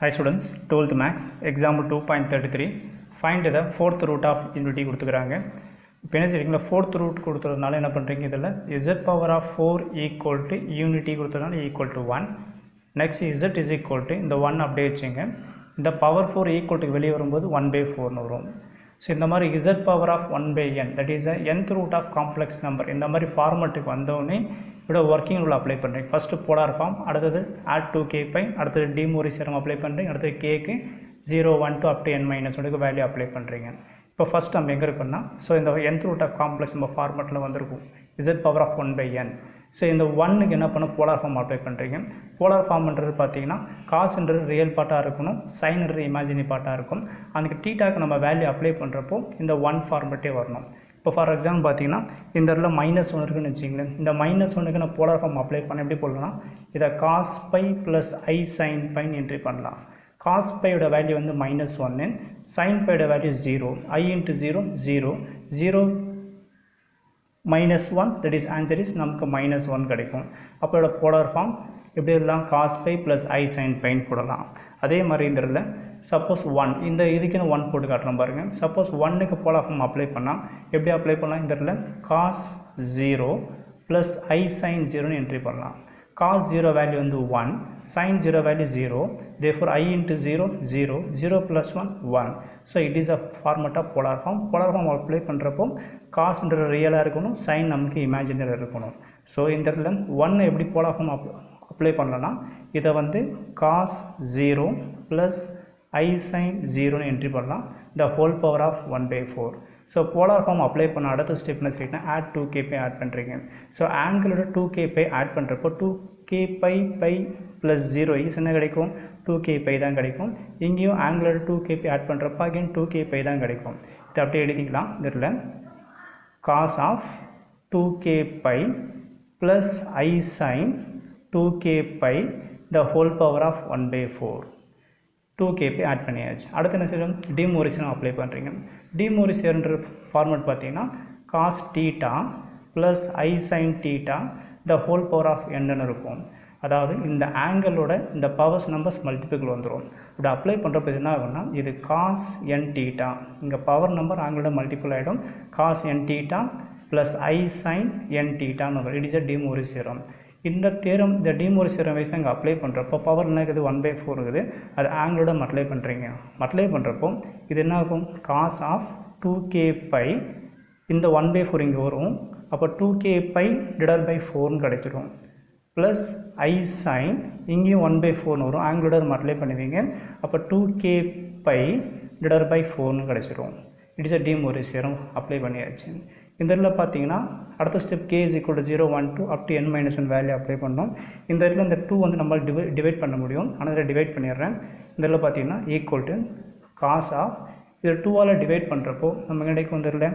Hi students, 12th Max, example 2.33, find the fourth root of unity கொடுத்துக்கிறாங்க. இப்போ என்ன செய்வீங்களா fourth root கொடுத்துறதுனால என்ன பண்ணுறீங்க இதில் z power of 4 equal to unity கொடுத்துறதுனால equal to 1. Next z is equal to இந்த 1 அப்படியே வச்சுங்க. இந்த power 4 equal to வெளியே வரும்போது 1 by 4 வரும். ஸோ இந்த மாதிரி z power of 1 by n, that is the nth root of complex number, இந்த மாதிரி ஃபார்மெட்டுக்கு வந்தோடனே இதோட ஒர்க்கிங் ரூல் அப்ளை பண்ணுறீங்க. ஃபஸ்ட்டு போலார் ஃபார்ம், அடுத்தது add 2k பை, அடுத்தது டி மோரிஸ் தியரம் அப்ளை பண்ணுறீங்க, அடுத்தது கேக்கு 0 1 to up to n minus 1 value apply பண்ணுறீங்க. இப்போ ஃபஸ்ட் நம்ம எங்கே இருக்குன்னா, ஸோ இந்த nth root of complex நம்ம ஃபார்மெட்டில் வந்திருக்கும் z power of 1 by n. So இந்த 1க்கு என்ன பண்ண போலார் ஃபார்ம் அப்ளை பண்ணுறீங்க. போலார் ஃபார்ம்ன்றது பார்த்தீங்கன்னா காசுன்றது ரியல் பார்ட்டாக இருக்கணும், சைன்ன்றது இமேஜினரி பார்ட்டாக இருக்கும். அதுக்கு டீட்டாக்கு நம்ம வேல்யூ அப்ளை பண்ணுறப்போ இந்த 1 ஃபார்மெட்டே வரணும். இப்போ ஃபார் எக்ஸாம்பிள் பார்த்தீங்கன்னா இந்த இடத்துல -1 இருக்குன்னு வச்சிங்களேன். இந்த -1க்கு நான் போலார் ஃபார்ம் அப்ளை பண்ண எப்படி போடலாம், இதை cos π plus i sin π entry பண்ணலாம். cos πயோட வேல்யூ வந்து -1, sin πயோட value 0, i into 0 0 0 -1, that is answer is நமக்கு -1 கிடைக்கும். அப்போ இதோட போலார் ஃபார்ம் எப்படி எல்லாம் cos π ப்ளஸ் i sin π போடலாம். அதே மாதிரி இந்த இடத்துல சப்போஸ் 1, இந்த இதுக்குன்னு 1 போட்டு காட்டுறோம் பாருங்கள். சப்போஸ் 1க்கு போலார் ஃபார்ம் அப்ளை பண்ணால் எப்படி அப்ளை பண்ணலாம், இந்த இடத்துல cos 0 ப்ளஸ் i sin 0ன்னு என்ட்ரி பண்ணலாம். cos 0 வேல்யூ வந்து 1, sin 0 value 0, therefore i into 0 0 0 plus 1 1. So it is a format of polar form. Polar form apply பண்ணுறப்போ காஸ்ன்ற ரியலாக இருக்கணும், சைன் நமக்கு இமேஜினரி இருக்கணும். ஸோ இந்த இடத்துல 1 எப்படி போலார் ஃபார்ம் அப்ளை பண்ணலன்னா இதை வந்து cos 0 ப்ளஸ் i sin 0ன்னு என்ட்ரி பண்ணலாம், the whole power of 1 by 4. So polar form apply பண்ண அடுத்த ஸ்டெப் என்ன செய்யணும்னா add 2k பை ஆட் பண்ணுறீங்க. ஸோ ஆங்கிளோட 2k பை ஆட் பண்ணுறப்போ 2k by pi plus 0 is என்ன கிடைக்கும், 2k பை தான் கிடைக்கும். இங்கேயும் ஆங்கிளோட 2k பை ஆட் பண்ணுறப்போ அகைன் 2k பை தான் கிடைக்கும். இது அப்படியே எழுதிக்கலாம். இதில் cos of 2k pi plus i sin 2k pi the whole power of 1 by 4. 2k pi add பண்ணியாச்சு. அடுத்து என்ன செய்யணும், டி மோரிஸ் அப்ளை பண்ணுறீங்க. டி மோரிஸ்ன்ற ஃபார்மெட் பார்த்தீங்கன்னா cos θ plus i sin θ the whole power of n இருக்கும். அதாவது இந்த ஆங்கிளோட இந்த பவர்ஸ் நம்பர்ஸ் மல்டிபிள் வந்துடும். இப்படி அப்ளை பண்ணுறப்போ என்ன ஆகும்னா இது cos n θ, இங்கே பவர் நம்பர் ஆங்கிளோட மல்டிபிள் ஆகிடும், cos n θ plus i sin n θன்னு வரும். It is a de Moivre theorem. இந்த தேரம், இந்த டி மோரிஸ் தியரம் வைஸ் அங்கே அப்ளை பண்ணுறப்போ பவர் என்ன இருக்குது, 1 by 4 இருக்குது. அது ஆங்கிளோட மல்டிப்ளை பண்ணுறீங்க. மல்டிப்ளை பண்ணுறப்போ இது என்ன ஆகும், cos ஆஃப் 2k பை, இந்த 1 by 4 இங்கே வரும், அப்போ 2k பை டிவைட் பை 4ன்னு கிடைச்சிடும். ப்ளஸ் i sin, இங்கேயும் 1 by 4 வரும், ஆங்கிளோட மல்டிப்ளை பண்ணுவீங்க, அப்போ 2k பை டிவைட் பை 4ன்னு கிடைச்சிடும். It is a de Moivre theorem apply பண்ணியாச்சு. இந்த இடத்துல பார்த்தீங்கன்னா அடுத்த step k is equal to 0 1 2 up to n minus 1 value apply பண்ணோம். இந்த இடத்துல இந்த 2 வந்து நம்ம டிவைட் பண்ண முடியும், ஆனால் இதில் டிவைட் பண்ணிடுறேன். இந்த இடத்துல பார்த்தீங்கன்னா ஈக்குவல் டு காஸ் ஆஃப், இது 2ஆல் டிவைட் பண்ணுறப்போ நம்ம கிடைக்கும் இந்த இடத்துல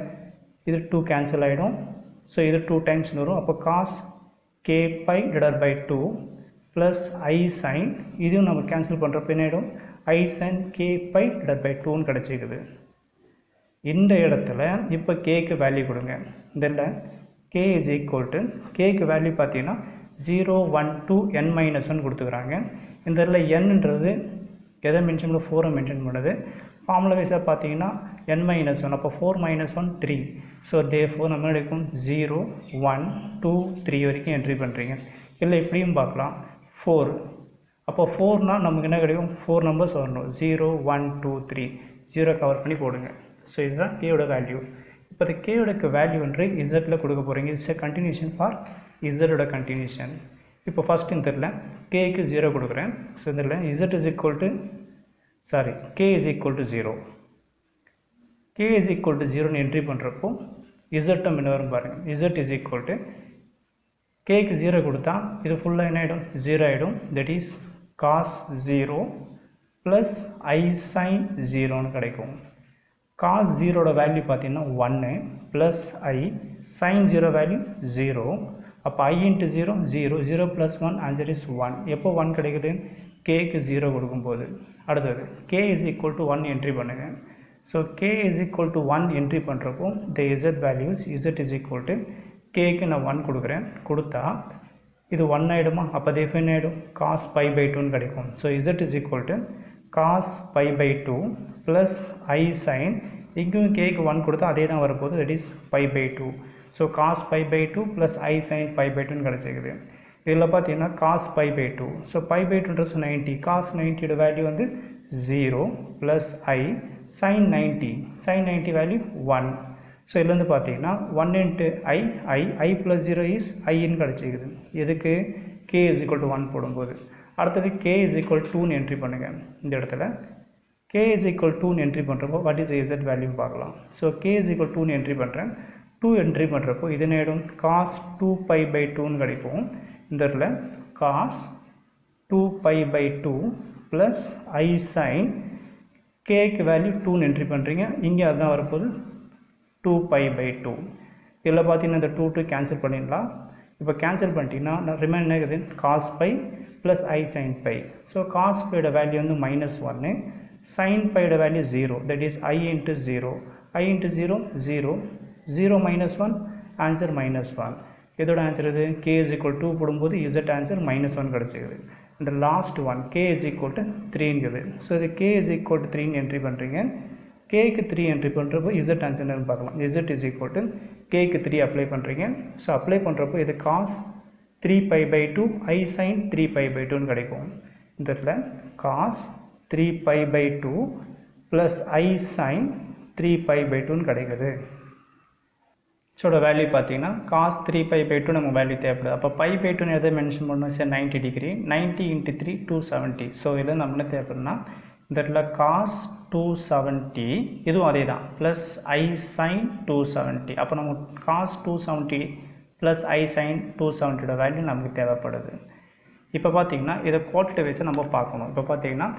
இது 2 கேன்சல் ஆகிடும். ஸோ இது 2 டைம்ஸ் வரும், அப்போ cos k pi divide by 2 plus i sin, இதுவும் நம்ம கேன்சல் பண்ணுறப்போ என்ன ஆகிடும், i sin k pi divide by 2ன்னு கிடச்சிக்குது. இந்த இடத்துல இப்போ கேக்கு வேல்யூ கொடுங்க. இதில் k இஸ் ஈக்குவல் டு, கேக்கு வேல்யூ பார்த்தீங்கன்னா 0 1 2 n minus 1 கொடுத்துக்கிறாங்க. இந்த இடத்துல nன்றது எதை மென்ஷன் பண்ண, 4 மென்ஷன் பண்ணுது. ஃபார்முலா வைஸாக பார்த்தீங்கன்னா n minus 1, அப்போ 4 minus 1 3. ஸோ தேர்ஃபோர் நம்ம எடுக்கும் 0 1 2 3 வரைக்கும் என்ட்ரி பண்ணுறீங்க. இல்லை இப்படியும் பார்க்கலாம் 4, அப்போ 4னால் நமக்கு என்ன கிடைக்கும், 4 நம்பர்ஸ் வரணும், 0 1 2 3, 0 கவர் பண்ணி போடுங்க. ஸோ இதுதான் கேயோட வேல்யூ. இப்போ இந்த கேயோட வேல்யூன்ற இசட்டில் கொடுக்க போகிறீங்க. இட்ஸ் எ கண்டினியூஷன் ஃபார் இசட்டோட கண்டினியூஷன். இப்போ ஃபஸ்ட் இந்த இதில் கேக்கு 0 கொடுக்குறேன். ஸோ இதில் z is equal to, sorry, k is equal to 0. K is equal to 0ன்னு என்ட்ரி பண்ணுறப்போ இசட்டும் என்ன வரும் பாருங்கள், இசட் இஸ் ஈக்குவல் டு கேக்கு 0 கொடுத்தா இது ஃபுல்லாக என்ன ஆகிடும், 0 ஆகிடும். That is cos 0 plus i sin 0ன்னு கிடைக்கும். cos 0 வேல்யூ பார்த்தீங்கன்னா 1 ப்ளஸ் i sin 0 வேல்யூ 0, அப்போ i into 0 0 0 plus 1 answer is 1. எப்போ 1 கிடைக்குது, கேக்கு 0 கொடுக்கும்போது. அடுத்தது k is equal to 1 entry பண்ணுங்கள். So k is equal to 1 entry பண்ணுறப்போ இந்த z values, z is equal to கேக்கு நான் 1 கொடுக்குறேன். கொடுத்தா இது 1 ஆகிடுமா, அப்போ தேஃபைன் ஆகிடும், cos π by 2ன்னு கிடைக்கும். So z is equal to cos pi by 2 plus I sin இங்கேயும் கேக்கு 1 கொடுத்தா அதே தான் வரப்போகுது, that is pi by 2. So cos pi by 2 plus I sin pi by 2 கிடச்சிக்குது. இதில் பார்த்தீங்கன்னா cos pi by 2, so pi by 2 90, cos 90 value வந்து 0 plus I sin 90 value 1. So இதில் வந்து பார்த்தீங்கன்னா 1 into I plus 0 is Iன்னு கிடச்சிக்குது. எதுக்கு k is equal to 1 போடும்போது. அடுத்தது k is equal to 2 entry பண்ணுங்கள். இந்த இடத்துல k is equal to entry பண்ணுறப்போ what is z வேல்யூ பார்க்கலாம். So k is equal to entry பண்ணுறேன். 2 என்ட்ரி பண்ணுறப்போ இது நேடும் cos 2 pi by 2 கிடைக்கும். இந்த இடத்துல cos 2 pi by 2 plus I sin kக்கு வேல்யூ 2 என்ட்ரி பண்ணுறீங்க. இங்கே அதுதான் வரப்போது 2 pi by 2. இதில் பார்த்தீங்கன்னா இந்த 2 கேன்சல் பண்ணிடலாம். இப்போ கேன்சல் பண்ணிட்டீங்கன்னா ரிமைன் என்ன இருக்குது cos pi plus I sin pi. So cos pi value வந்து -1, sin pi value 0, that is I into 0. I into 0 0 0 minus 1 answer -1. இதோட ஆன்சர் இது k is equal to போடும்போது z ஆன்சர் -1 கிடச்சிக்குது. இந்த last one k is equal to 3ங்குது. So இது k is equal to 3 entry பண்ணுறீங்க. கேக்கு 3 என்ட்ரி பண்ணுறப்போ z ஆன்சர் என்னன்னு பார்க்கலாம். z is equal to கேக்கு 3 அப்ளை பண்ணுறீங்க. ஸோ அப்ளை பண்ணுறப்போ இது cos 3 pi by 2 I sin 3 pi by 2 கிடைக்கும். இந்த இடத்துல cos 3 pi by 2 plus I sin 3 pi by 2 கிடைக்குது. ஸோட வேல்யூ பார்த்தீங்கன்னா cos 3 pi by 2 நமக்கு வேல்யூ தேவைப்படுது. அப்போ pi by 2 எதை மென்ஷன் பண்ணணும், சரி 90 டிகிரி, 90 into 3 270. ஸோ இதில் நம்ம என்ன தேவைப்படுதுன்னா இந்த இடத்துல cos 270 இதுவும் அதே தான் ப்ளஸ் I sin 270. அப்போ நம்ம cos 270 plus I sin 270 value நமக்கு தேவைப்படுது. இப்போ பார்த்தீங்கன்னா இதை குவாலிட்டி வைஸை நம்ம பார்க்கணும். இப்போ பார்த்தீங்கன்னா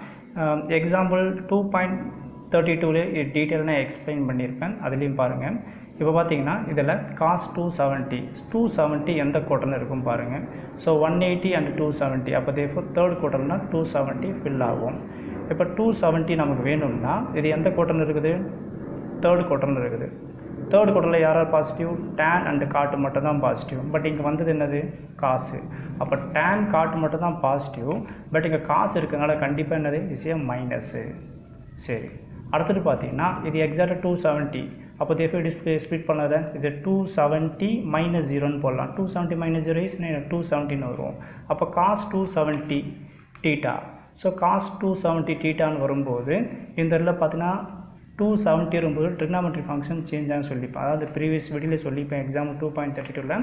எக்ஸாம்பிள் 2.32லே டீட்டெயிலாக நான் எக்ஸ்பிளைன் பண்ணியிருப்பேன், அதுலேயும் பாருங்கள். இப்போ பார்த்தீங்கன்னா இதில் cos 270 எந்த குவார்ட்டரில் இருக்கும் பாருங்கள். ஸோ 180 and 270, அப்போ தேர்ஃபோர் தேர்ட் குவார்ட்டர்னா 270 ஃபில் ஆகும். இப்போ 270 நமக்கு வேணும்னா இது எந்த குவார்ட்டரில் இருக்குது, தேர்ட் குவார்ட்டரில் இருக்குது. தேர்ட் குவார்ட்டரில் யார் பாசிட்டிவ், tan அண்ட் காட்டு மட்டும் தான் பாசிட்டிவ். பட் இங்கே வந்தது என்னது காசு. அப்போ tan காட்டு மட்டும் தான் பாசிட்டிவ், பட் இங்கே காசு இருக்கிறதுனால கண்டிப்பாக என்னது இஸ் மைனஸு. சரி, அடுத்தது பார்த்தீங்கன்னா இது எக்ஸாக்டாக 270. அப்போ தேர்ஃபோர் டிஸ்பிளே ஸ்ப்ளிட் பண்ணாத இது 270 - 0ன்னு போடலாம். 270 - 0 இஸ் 270 வரும். அப்போ cos 270 θ. ஸோ cos 270 θன்னு வரும்போது இந்த இடத்துல பார்த்தீங்கன்னா 270 வரும்போது ட்ரிக்னாமெட்ரி ஃபங்க்ஷன் சேஞ்ச் ஆகும் சொல்லிப்பேன். அதாவது ப்ரீவியஸ் வீடியோவில் சொல்லிப்பேன் எக்ஸாம்பிள் 2.32ல்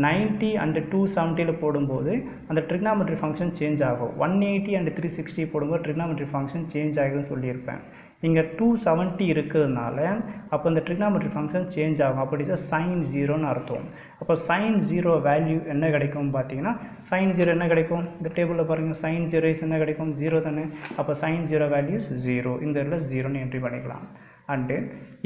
90 and 270 போடும்போது அந்த ட்ரிக்னாமெட்ரி ஃபங்க்ஷன் சேஞ்ச் ஆகும். 180 and 360 போடும்போது ட்ரிக்னாமெட்ரி ஃபங்க்ஷன் சேஞ்ச் ஆகுதுன்னு சொல்லியிருப்பேன். இங்கே 270 இருக்கிறதுனால அப்போ இந்த ட்ரிக்னாமெட்ரி ஃபங்க்ஷன் சேஞ்ச் ஆகும். அப்படி sin 0ன்னு அர்த்தம். அப்போ sin 0 வேல்யூ என்ன கிடைக்கும் பார்த்தீங்கன்னா sin 0 என்ன கிடைக்கும், இந்த டேபிளில் பாருங்கள் sin 0 என்ன கிடைக்கும் 0 தானே. அப்போ sin 0 வேல்யூ 0, இந்த இடத்துல 0ன்னு என்ட்ரி பண்ணிக்கலாம். அண்டு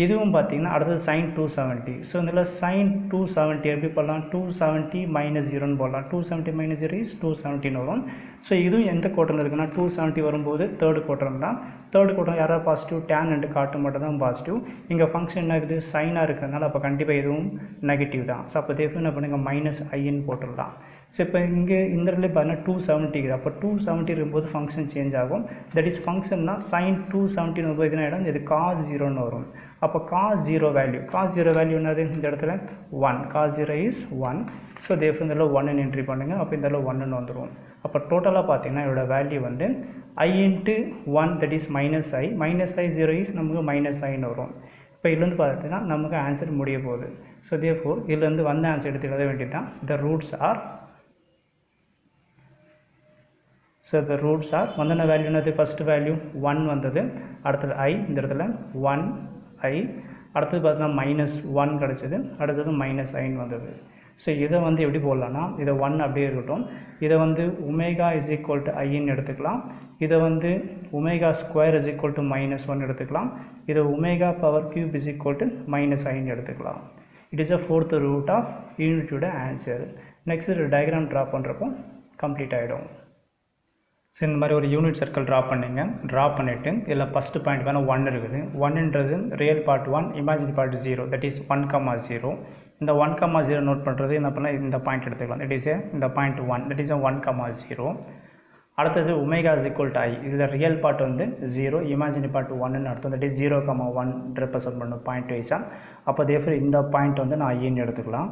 இதுவும் பார்த்தீங்கன்னா அடுத்தது sin 270. ஸோ இதில் sin 270 எப்படி போடலாம், 270 - 0ன்னு போடலாம். 270 - 0 இஸ் 270 வரும். ஸோ இதுவும் எந்த குவார்ட்டரில் இருக்குன்னா 270 வரும்போது தேர்ட் குவார்ட்டர் தான். தேர்ட் குவார்ட்டர் யாராவது பாசிட்டிவ், tan அண்டு காட்டு மட்டும் தான் பாசிட்டிவ். இங்கே ஃபங்க்ஷன் என்ன இருக்குது சைனாக இருக்கிறதுனால அப்போ கண்டிப்பாக இதுவும் நெகட்டிவ் தான். ஸோ அப்போ தேர்ஃபோர் என்ன பண்ணுங்க -iன்னு போட்டுடலாம். ஸோ இப்போ இங்கே இந்த இடத்துல பார்த்தீங்கன்னா 270 இருக்குது. அப்போ 270 இருக்கும்போது ஃபங்க்ஷன் சேஞ்ச் ஆகும். தட் இஸ் ஃபங்க்ஷன்னா sin 270 வரும்போது என்ன ஆகிடும், இது cos 0ன்னு வரும். அப்போ cos 0 வேல்யூ என்னது இந்த இடத்துல 1, cos 0 இஸ் 1. ஸோ தேர்ஃபோர் இந்த இடத்துல 1ன்னு என்ட்ரி பண்ணுங்கள். அப்போ இந்த இடத்துல 1ன்னு வந்துடும். அப்போ டோட்டலாக பார்த்தீங்கன்னா இதோட வேல்யூ வந்து I into 1, that is -i, -i 0 is நமக்கு -iன்னு வரும். இப்போ இதுலேருந்து பார்த்தீங்கன்னா நமக்கு ஆன்சர் முடிய போகுது. ஸோ தேர்ஃபோர் இதுலேருந்து வந்த ஆன்சர் எடுத்து எழுத வேண்டியது தான். த ரூட்ஸ் ஆர் வந்தன வேல்யூ என்னது, ஃபஸ்ட்டு வேல்யூ 1 வந்தது, அடுத்தது I, இந்த இடத்துல 1i, அடுத்தது பார்த்தீங்கன்னா -1 கிடச்சிது, அடுத்தது -iன்னு வந்தது. ஸோ இதை வந்து எப்படி போடலான்னா இதை 1 அப்படியே இருக்கட்டும், இதை வந்து ஒமேகா இஸ் ஈக்குவல் டு ஐன்னு எடுத்துக்கலாம், இதை வந்து omega square is equal to -1 எடுத்துக்கலாம், இதை omega power cube is equal to -iன்னு எடுத்துக்கலாம். It is a fourth root of யூனிட்டோட ஆன்சர். நெக்ஸ்ட் டயக்ராம் ட்ரா பண்ணுறப்போ கம்ப்ளீட் ஆகிடும். ஸோ இந்த மாதிரி ஒரு யூனிட் சர்க்கிள் ட்ரா பண்ணிங்க. ட்ரா பண்ணிவிட்டு இதில் ஃபஸ்ட்டு பாயிண்ட் வேணால் 1 இருக்குது. 1ன்றது real part 1, imaginary part 0, that is 1,0. இந்த 1,0 நோட் பண்ணுறது என்ன பண்ணால் இந்த பாயிண்ட் எடுத்துக்கலாம். தட் இஸ் இந்த பாயிண்ட் 1, தட் இஸ் 1,0. அடுத்தது ஒமேகா இஸ் ஈக்குவல் டு ஐ. இதில் ரியல் பார்ட் வந்து 0, இமேஜினரி பார்ட் 1ன்னு அர்த்தம். தட் இஸ் 0,1 ரெப்ரசன்ட் பண்ணும் பாயிண்ட் வைஸாக. அப்போ தேர்ஃபோர் இந்த பாயிண்ட் வந்து நான் ஐன்னு எடுத்துக்கலாம்.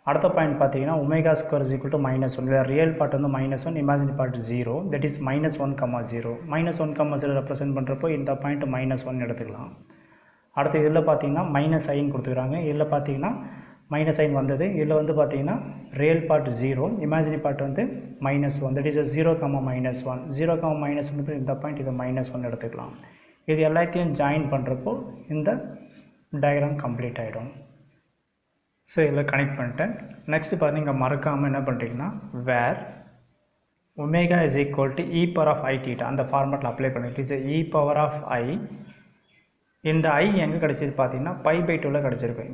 அடுத்த பாயிண்ட் பார்த்தீங்கன்னா omega square is equal to -1. இதில் ரியல் பார்ட் வந்து -1, imaginary part 0. That is -1,0. -1,0 represent பண்ணுறப்போ இந்த பாயிண்ட் -1 எடுத்துக்கலாம். அடுத்து இதில் பார்த்தீங்கன்னா -i கொடுத்துக்கிறாங்க. இதில் பார்த்தீங்கன்னா -i வந்தது. இதில் வந்து பார்த்தீங்கன்னா ரியல் பார்ட் 0, இமேஜினரி பார்ட் வந்து -1. That is 0,-1. 0,-1 இந்த பாயிண்ட் இது -1 எடுத்துக்கலாம். இது எல்லாத்தையும் ஜாயின் பண்ணுறப்போ இந்த டயக்ராம் கம்ப்ளீட் ஆகிடும். ஸோ இதில் கனெக்ட் பண்ணிட்டேன். நெக்ஸ்ட் பாருங்கள், இங்கே மறக்காமல் என்ன பண்ணுறீங்கன்னா where omega is equal to e power of i θ அந்த ஃபார்மேட்டில் அப்ளை பண்ணிட்டு it's e power of i. இந்த i எங்கே கிடச்சிது பார்த்தீங்கன்னா π/2ல் கிடச்சிருக்கு.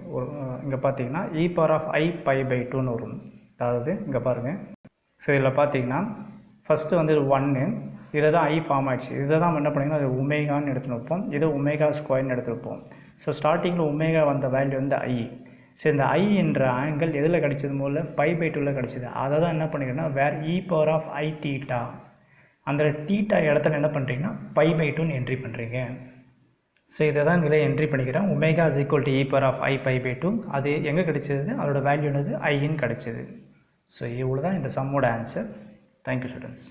இங்கே பார்த்தீங்கன்னா e பவர் ஆஃப் i π/2ன்னு வரும். அதாவது இங்கே பாருங்கள். ஸோ இதில் பார்த்தீங்கன்னா ஃபஸ்ட்டு வந்து 1, இதில் தான் i ஃபார்ம் ஆகிடுச்சு. இதில் தான் என்ன பண்ணிங்கன்னா அது ஒமேகான்னு எடுத்துன்னு வைப்போம். இது ஒமேகா ஸ்கொயர்னு எடுத்துருப்போம். ஸோ ஸ்டார்டிங்கில் ஒமேகா வந்த வேல்யூ வந்து i. ஸோ இந்த i என்ற ஆங்கிள் எதில் கிடச்சது போல் π/2ல் கிடச்சிது. அதை தான் என்ன பண்ணிக்கிறேன்னா வேர் e பவர் ஆஃப் i θ அந்த θ இடத்துல என்ன பண்ணுறீங்கன்னா π/2ன்னு என்ட்ரி பண்ணுறீங்க. ஸோ இதை தான் இதில் என்ட்ரி பண்ணிக்கிறேன். Omega is equal to e power of i π/2. அது எங்கே கிடச்சிது, அதோட வேல்யூ என்னது iன்னு கிடச்சிது. ஸோ இவ்வளோ தான் இந்த சம்மோட ஆன்சர். Thank you students.